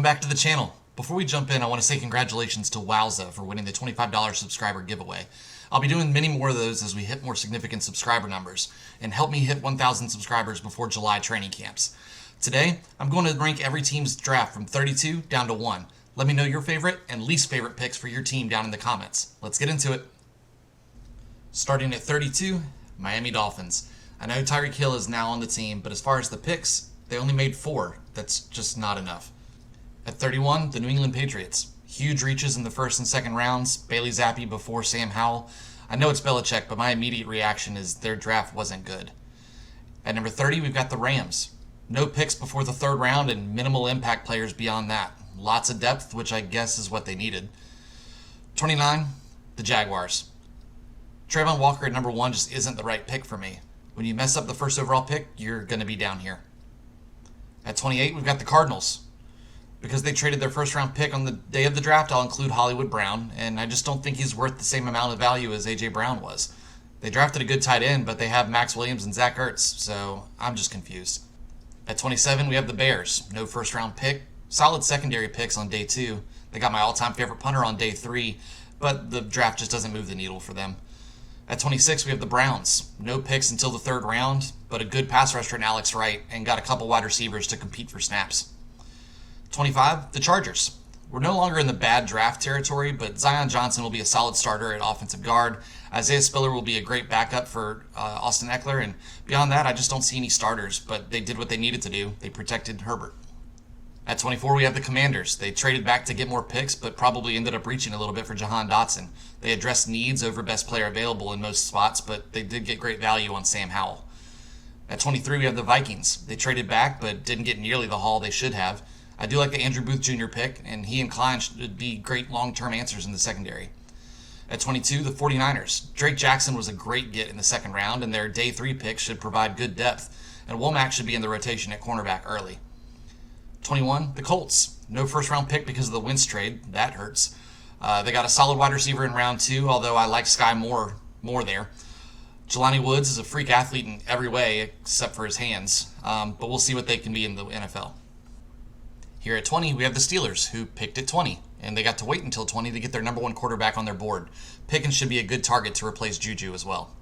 Welcome back to the channel. Before we jump in, I want to say congratulations to Wowza for winning the $25 subscriber giveaway. I'll be doing many more of those as we hit more significant subscriber numbers, and help me hit 1,000 subscribers before July training camps. Today, I'm going to rank every team's draft from 32 down to 1. Let me know your favorite and least favorite picks for your team down in the comments. Let's get into it. Starting at 32, Miami Dolphins. I know Tyreek Hill is now on the team, but as far as the picks, they only made 4. That's just not enough. At 31, the New England Patriots. Huge reaches in the first and second rounds. Bailey Zappi before Sam Howell. I know it's Belichick, but my immediate reaction is their draft wasn't good. At number 30, we've got the Rams. No picks before the third round and minimal impact players beyond that. Lots of depth, which I guess is what they needed. 29, the Jaguars. Trayvon Walker at number 1 just isn't the right pick for me. When you mess up the first overall pick, you're going to be down here. At 28, we've got the Cardinals. Because they traded their first round pick on the day of the draft, I'll include Hollywood Brown, and I just don't think he's worth the same amount of value as A.J. Brown was. They drafted a good tight end, but they have Max Williams and Zach Ertz, so I'm just confused. At 27, we have the Bears. No first round pick. Solid secondary picks on day 2. They got my all-time favorite punter on day 3, but the draft just doesn't move the needle for them. At 26, we have the Browns. No picks until the third round, but a good pass rusher in Alex Wright, and got a couple wide receivers to compete for snaps. 25, the Chargers. We're no longer in the bad draft territory, but Zion Johnson will be a solid starter at offensive guard. Isaiah Spiller will be a great backup for Austin Eckler, and beyond that, I just don't see any starters, but they did what they needed to do. They protected Herbert. At 24, we have the Commanders. They traded back to get more picks, but probably ended up reaching a little bit for Jahan Dotson. They addressed needs over best player available in most spots, but they did get great value on Sam Howell. At 23, we have the Vikings. They traded back, but didn't get nearly the haul they should have. I do like the Andrew Booth Jr. pick, and he and Klein should be great long-term answers in the secondary. At 22, the 49ers. Drake Jackson was a great get in the second round, and their day 3 pick should provide good depth, and Womack should be in the rotation at cornerback early. 21, the Colts. No first-round pick because of the Wentz trade. That hurts. They got a solid wide receiver in round 2, although I like Sky more there. Jelani Woods is a freak athlete in every way except for his hands, but we'll see what they can be in the NFL. Here at 20, we have the Steelers, who picked at 20, and they got to wait until 20 to get their number 1 quarterback on their board. Pickens should be a good target to replace Juju as well.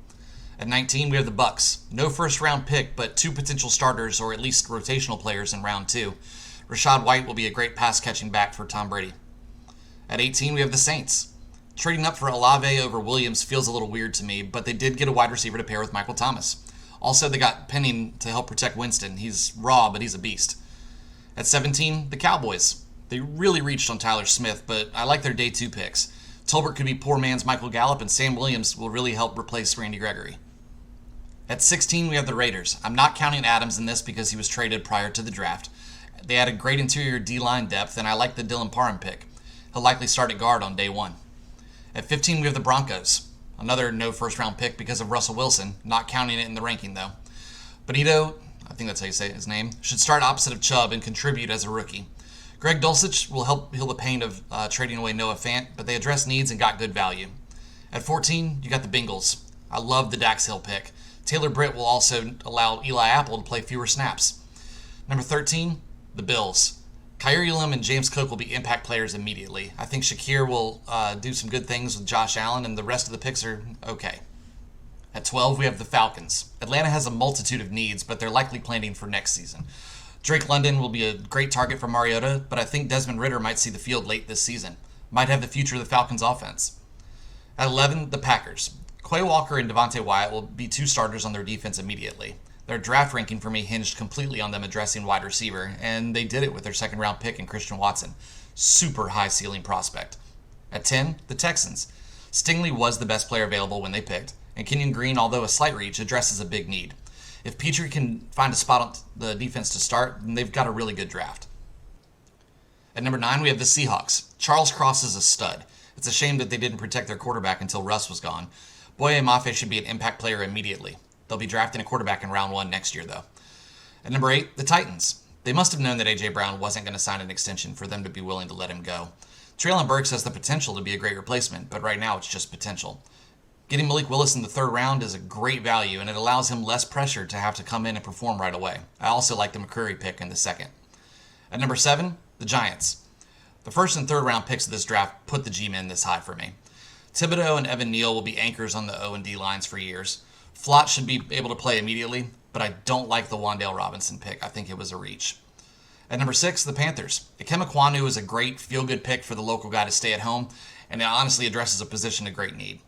At 19, we have the Bucks. No first-round pick, but 2 potential starters or at least rotational players in round 2. Rashad White will be a great pass-catching back for Tom Brady. At 18, we have the Saints. Trading up for Olave over Williams feels a little weird to me, but they did get a wide receiver to pair with Michael Thomas. Also, they got Penning to help protect Winston. He's raw, but he's a beast. At 17, the Cowboys. They really reached on Tyler Smith, but I like their day 2 picks. Tolbert could be poor man's Michael Gallup, and Sam Williams will really help replace Randy Gregory. At 16, we have the Raiders. I'm not counting Adams in this because he was traded prior to the draft. They had a great interior D-line depth, and I like the Dylan Parham pick. He'll likely start at guard on day 1. At 15, we have the Broncos. Another no first-round pick because of Russell Wilson, not counting it in the ranking, though. Benito, I think that's how you say his name, should start opposite of Chubb and contribute as a rookie. Greg Dulcich will help heal the pain of trading away Noah Fant, but they addressed needs and got good value. At 14, you got the Bengals. I love the Dax Hill pick. Taylor Britt will also allow Eli Apple to play fewer snaps. Number 13, the Bills. Kaiir Elam and James Cook will be impact players immediately. I think Shakir will do some good things with Josh Allen, and the rest of the picks are okay. At 12, we have the Falcons. Atlanta has a multitude of needs, but they're likely planning for next season. Drake London will be a great target for Mariota, but I think Desmond Ridder might see the field late this season. Might have the future of the Falcons offense. At 11, the Packers. Quay Walker and Devontae Wyatt will be 2 starters on their defense immediately. Their draft ranking for me hinged completely on them addressing wide receiver, and they did it with their second-round pick in Christian Watson. Super high-ceiling prospect. At 10, the Texans. Stingley was the best player available when they picked, and Kenyon Green, although a slight reach, addresses a big need. If Petrie can find a spot on the defense to start, then they've got a really good draft. At number 9, we have the Seahawks. Charles Cross is a stud. It's a shame that they didn't protect their quarterback until Russ was gone. Boye Mafe should be an impact player immediately. They'll be drafting a quarterback in round 1 next year, though. At number 8, the Titans. They must have known that A.J. Brown wasn't going to sign an extension for them to be willing to let him go. Treylon Burks has the potential to be a great replacement, but right now it's just potential. Getting Malik Willis in the 3rd round is a great value, and it allows him less pressure to have to come in and perform right away. I also like the McCurry pick in the 2nd. At number 7, The Giants. The first and third round picks of this draft put the G-men this high for me. Thibodeau and Evan Neal will be anchors on the O&D lines for years. Flott should be able to play immediately, but I don't like the Wan'Dale Robinson pick. I think it was a reach. At number 6, the Panthers. Ikem Ekwonu is a great feel-good pick for the local guy to stay at home, and it honestly addresses a position of great need.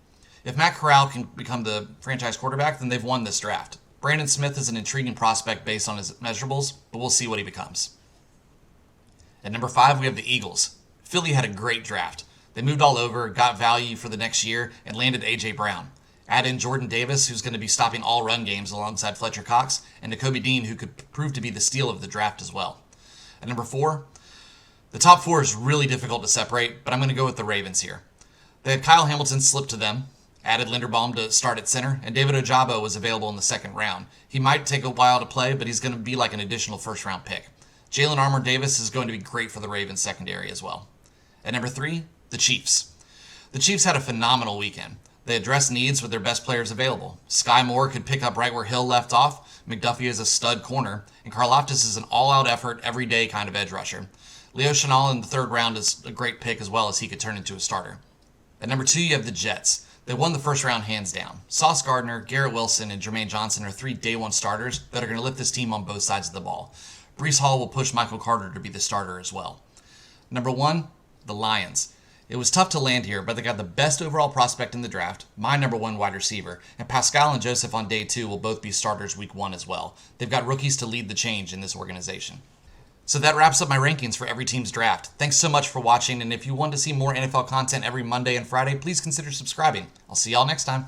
If Matt Corral can become the franchise quarterback, then they've won this draft. Brandon Smith is an intriguing prospect based on his measurables, but we'll see what he becomes. At number 5, we have the Eagles. Philly had a great draft. They moved all over, got value for the next year, and landed A.J. Brown. Add in Jordan Davis, who's going to be stopping all run games alongside Fletcher Cox, and Nakobe Dean, who could prove to be the steal of the draft as well. At number 4, the top 4 is really difficult to separate, but I'm going to go with the Ravens here. They had Kyle Hamilton slip to them, added Linderbaum to start at center, and David Ojabo was available in the second round. He might take a while to play, but he's going to be like an additional first-round pick. Jalen Armour-Davis is going to be great for the Ravens secondary as well. At number 3, the Chiefs. The Chiefs had a phenomenal weekend. They addressed needs with their best players available. Sky Moore could pick up right where Hill left off. McDuffie is a stud corner, and Karlaftis is an all-out effort, everyday kind of edge rusher. Leo Chenal in the third round is a great pick as well, as he could turn into a starter. At number 2, you have the Jets. They won the first round hands down. Sauce Gardner, Garrett Wilson, and Jermaine Johnson are 3 day one starters that are going to lift this team on both sides of the ball. Breece Hall will push Michael Carter to be the starter as well. Number 1, the Lions. It was tough to land here, but they got the best overall prospect in the draft, my number 1 wide receiver, and Pascal and Joseph on day 2 will both be starters week 1 as well. They've got rookies to lead the change in this organization. So that wraps up my rankings for every team's draft. Thanks so much for watching, and if you want to see more NFL content every Monday and Friday, please consider subscribing. I'll see y'all next time.